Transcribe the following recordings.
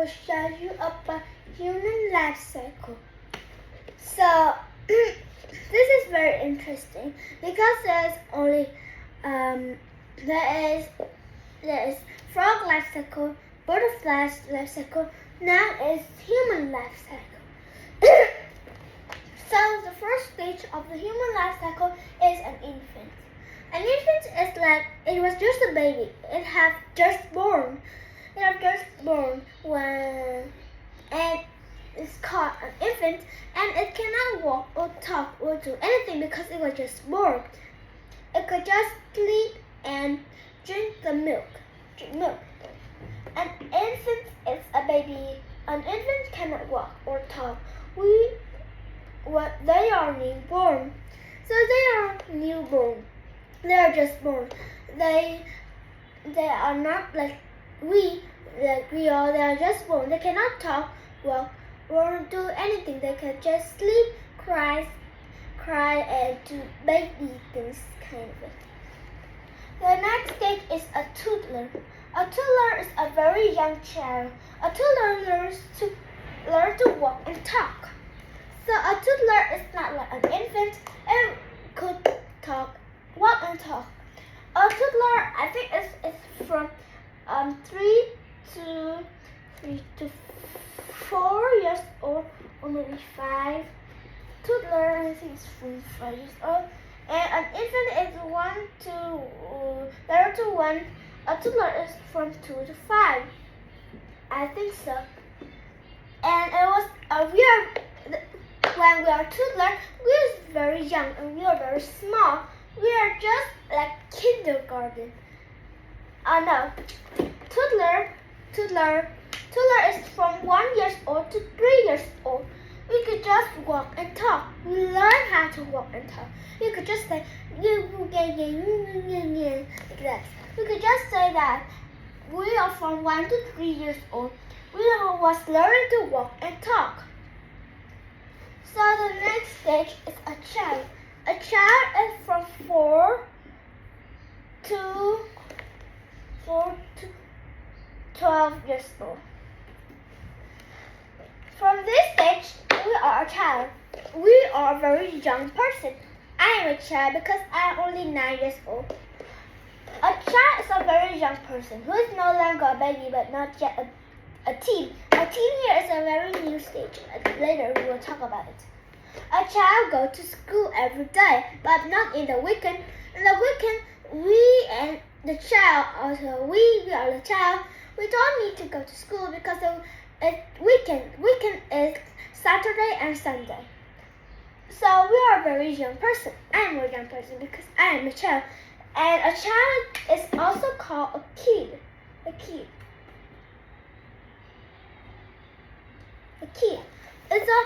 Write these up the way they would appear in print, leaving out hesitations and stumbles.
will show you about human life cycle. So this is very interesting because there's only there is frog life cycle, butterfly's life cycle. Now is human life cycle. So the first stage of the human life cycle is an infant. An infant is like it was just a baby. It had just born. And it's called an infant, and it cannot walk or talk or do anything because it was just born. It could just sleep and drink milk. An infant is a baby. An infant cannot walk or talk. They are newborn. So they are newborn. They are just born. They are not like we are. They are just born. They cannot talk, walk, or do anything. They can just sleep, cry, and do baby things, kind of it. The next stage is a toddler. A toddler is a very young child. A toddler learns to walk and talk. So a toddler is not like an infant. It could walk and talk. A toddler, I think, is from 3 to 4 years old, or maybe 5. Toddler, I think, is from 5 years old. And an infant is 0 to 1. A toddler is from 2 to 5. I think so. And it was when we are toddler, we are very young and we are very small. We are just like kindergarten. No, toddler is from 1 year old to 3 years old. We could just walk and talk. We learn how to walk and talk. You could just say like that. We could just say that we are from 1 to 3 years old. We was learning to walk and talk. So the next stage is a child. A child is from 4 to 12 years old. From this stage, we are a child. We are a very young person. I am a child because I am only 9 years old. A child is a very young person who is no longer a baby but not yet a teen. A teen here is a very new stage. Later we will talk about it. A child goes to school every day, but not in the weekend. In the weekend, we and the child, also we are the child, we don't need to go to school because the weekend is Saturday and Sunday. So we are a very young person. I am a young person because I am a child. And a child is also called a kid. A kid.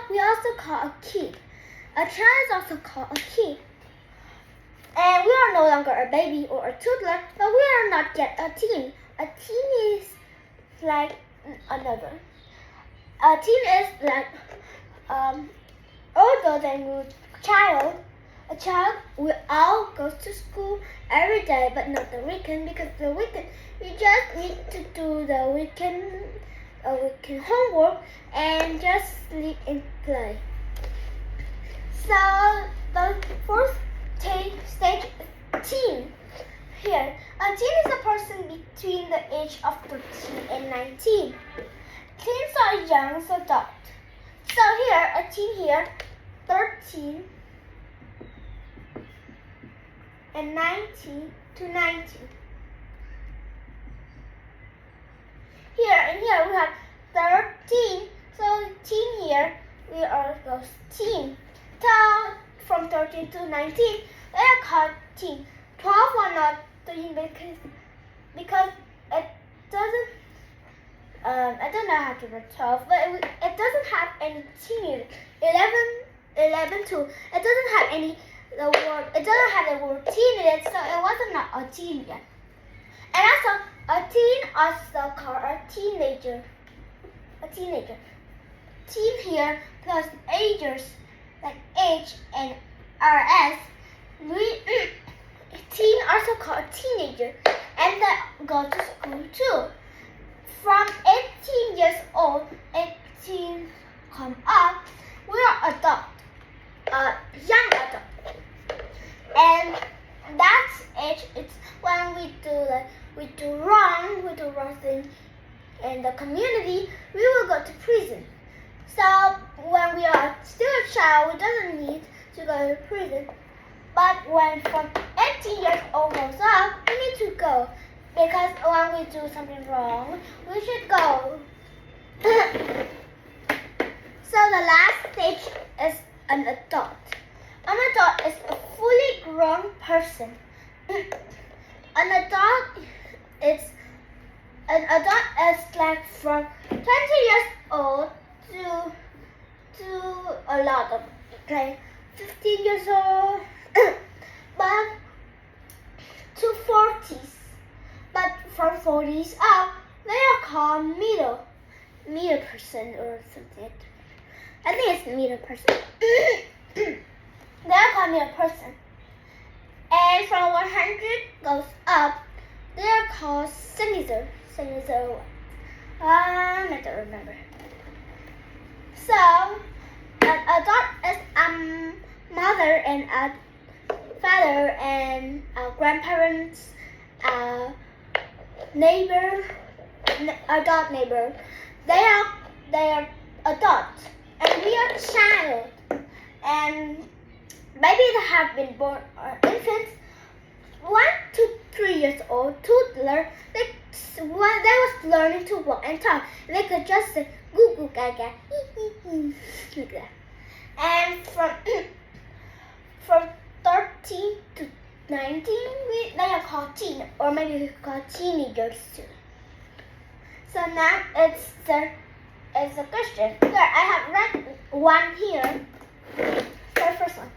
We also call a kid. A child is also called a kid. And we are no longer a baby or a toddler, but we are not yet a teen. A teen is like another. A teen is like older than a child. A child will all go to school every day, but not the weekend, because the weekend you just need to do the weekend homework and just sleep and play. So the fourth stage is teen. Here, a teen is a person between the age of 13 and 19. Teens are young adult. So here, a teen here, 13 and 19 to 19. Here we have 13. So teen here, we are those teen. So from 13 to 19, they are called teen. 12 are not teen because it doesn't. I don't know how to read 12, but it doesn't have any teen in it. 11 too. It doesn't have any It doesn't have the word teen in it, so it wasn't not a teen yet. And also, a teen also called a teenager. A teenager. Teen here plus agers, like H and RS. Teen also called a teenager, and that go to school too. from 18 years old, 18 come up, we are adult, young adult. And that's age. It's when we do wrong thing in the community, we will go to prison. So when we are still a child, we don't need to go to prison. But when from 18 years old goes up, we need to go. Because when we do something wrong, we should go. So the last stage is an adult. An adult is a fully grown person. An adult is like from 20 years old to a lot of like 15 years old, but to 40s. But from 40s up, they are called middle person or something. I think it's middle person. They are called middle person. And from 100 goes up, they are called senior. I don't remember. So, an adult is a mother and a father and a grandparents, neighbor, adult neighbor. They are adults, and we are child. And maybe they have been born infants, 1 to 3 years old, toddler. They was learning to walk and talk. They could just say goo goo gaga, like that. And from 13 to 19, they are called teen, or maybe we could call teenagers too. So now it's a question. There, I have read one here. The first one.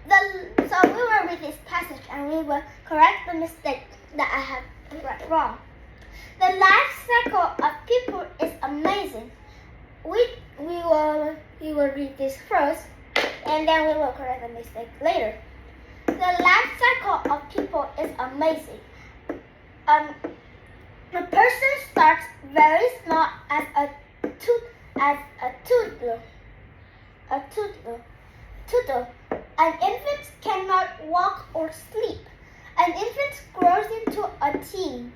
So we will read this passage and we will correct the mistake that I have read wrong. The life cycle of people is amazing. We will read this first, and then we will correct the mistake later. The life cycle of people is amazing. A person starts very small as a toddler. An infant cannot walk or sleep. An infant grows into a teen.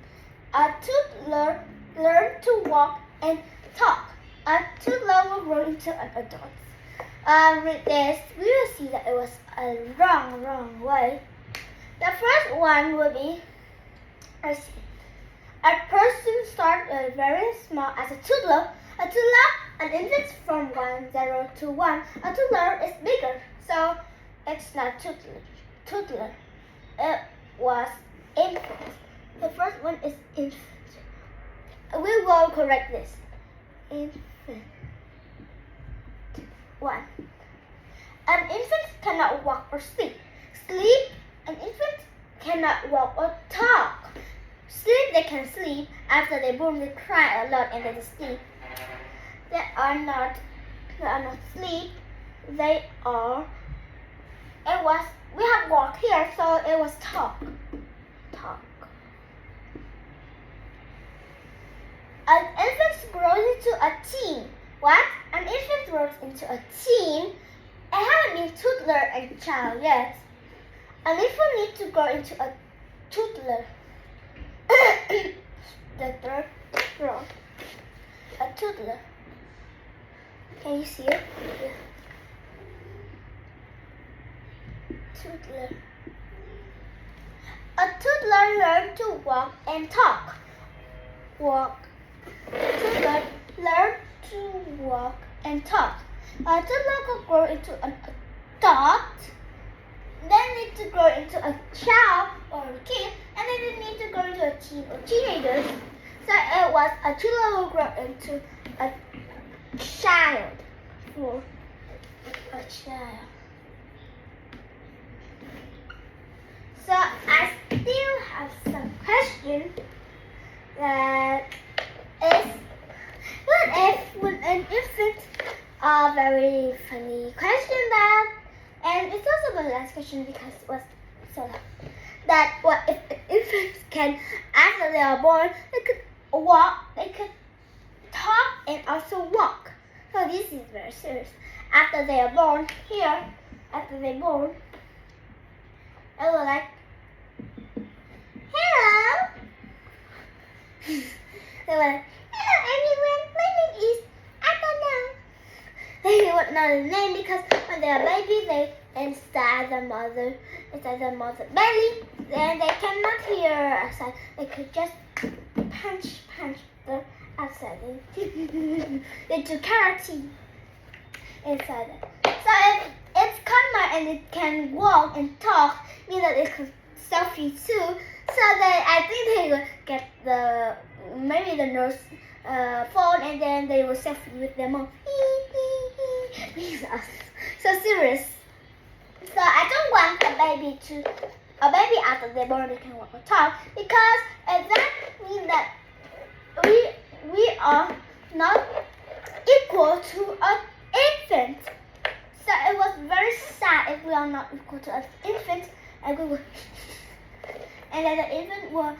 A toddler learns to walk and talk. A toddler will grow into an adult. With this, we will see that it was a wrong way. The first one will be, let's see. A person starts very small as a toddler. An infant from 0 to 1. A toddler is bigger, so it's not toddler. It was infant. The first one is infant. We will correct this. Infant. 1. An infant cannot walk or sleep. An infant cannot walk or talk. Sleep, they can sleep. After they born, they cry a lot and then they sleep. They are not sleep. They are. We have walk here, so it was talk. An infant grows into a teen. What? An infant grows into a teen. I haven't been toddler and child yet. An infant needs to grow into a toddler. The third row. A toddler. Can you see it? Yeah. Toddler. A toddler learns to walk and talk. A toddler learns to walk and talk. A toddler could grow into an adult, then need to grow into a child or a kid, and then they need to grow into a teen or teenagers. So it was a toddler will grow into a child. For a child. So I still have some questions that is, what if when an infant, a very funny question that, and it's also the last question because it was so long, that what if infants can, after they are born, they could walk, they could talk and also walk. So this is very serious. After they are born, after they're born, they were like, hello. They were like, hello everyone, my name is, I don't know. They would know the name because when they are baby, they inside the mother belly, and they cannot hear outside. They could just punch the outside. They do karate inside it. So if it's common and it can walk and talk, means that it could selfie too. So I think they will get maybe the nurse phone, and then they will selfie with their mom. So serious. So I don't want a baby after they're born they can walk or talk, because that means that we are not equal to an infant. So it was very sad if we are not equal to an infant, and we were and then the infant will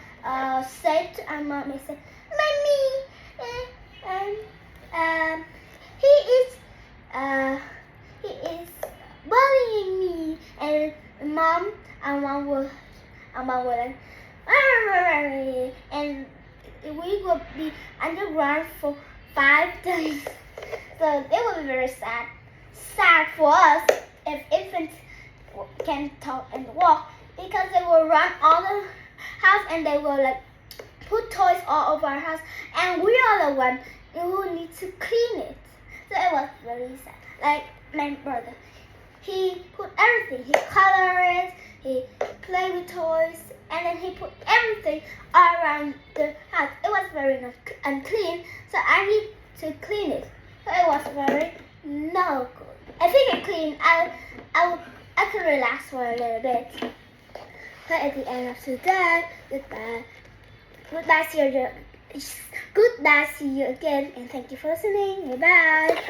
say to our mom and say, "Mommy, he is bullying me," and our mom will like, and we will be underground for 5 days. So it will be very sad for us if infants can talk and walk, because they will run all the house and they will like put toys all over our house, and we are the one who need to clean it. So it was very sad. Like my brother, he put everything. He colored it, he played with toys, and then he put everything all around the house. It was very unclean, so I need to clean it. So it was very no good. I think I clean. I could relax for a little bit. So at the end of today, goodbye. Goodbye, see you again, and thank you for listening. Bye bye.